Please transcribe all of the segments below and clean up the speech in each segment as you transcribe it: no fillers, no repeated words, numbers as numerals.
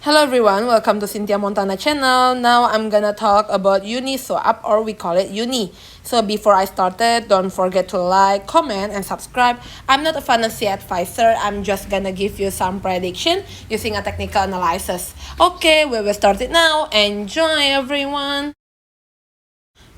Hello everyone, welcome to Cynthia Montana channel. Now I'm gonna talk about Uniswap, or we call it Uni. So before I started, don't forget to like, comment, and subscribe. I'm not a financial advisor, I'm just gonna give you some prediction using a technical analysis. Okay, we will start it now. Enjoy everyone!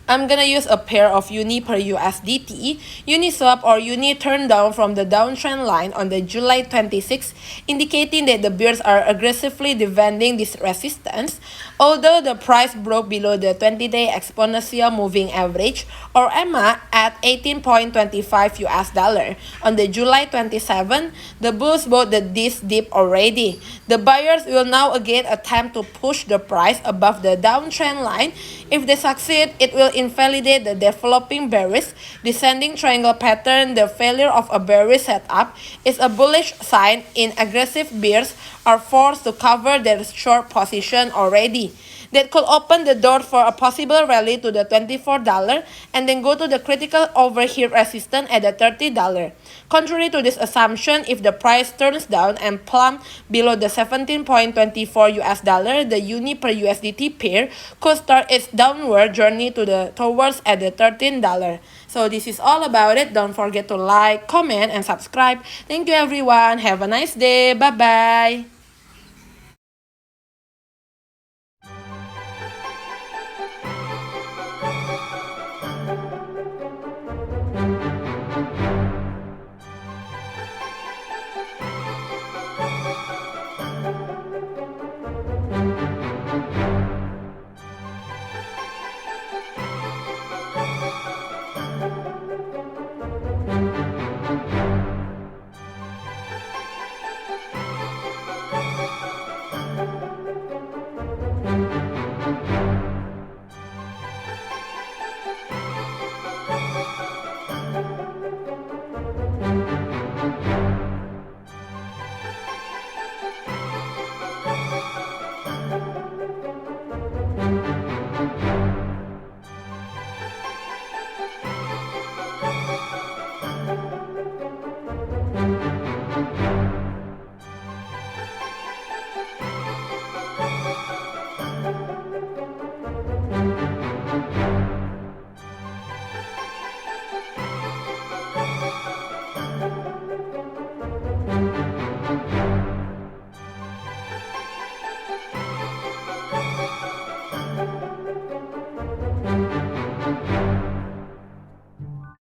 I'm gonna use a pair of Uni per USDT. Uniswap or Uni turned down from the downtrend line on the July 26, indicating that the bears are aggressively defending this resistance. Although the price broke below the 20-day exponential moving average, or EMA, at 18.25 US dollar. On the July 27, the bulls bought this dip already. The buyers will now again attempt to push the price above the downtrend line. If they succeed, it will invalidate the developing bearish descending triangle pattern. The failure of a bearish setup is a bullish sign in aggressive bears are forced to cover their short position already. That could open the door for a possible rally to the $24 and then go to the critical overhead resistance at the $30. Contrary to this assumption, if the price turns down and plumb below the 17.24 US dollar, the Uni per USDT pair could start its downward journey towards at the $13. So this is all about it. Don't forget to like, comment, and subscribe. Thank you everyone. Have a nice day. Bye bye.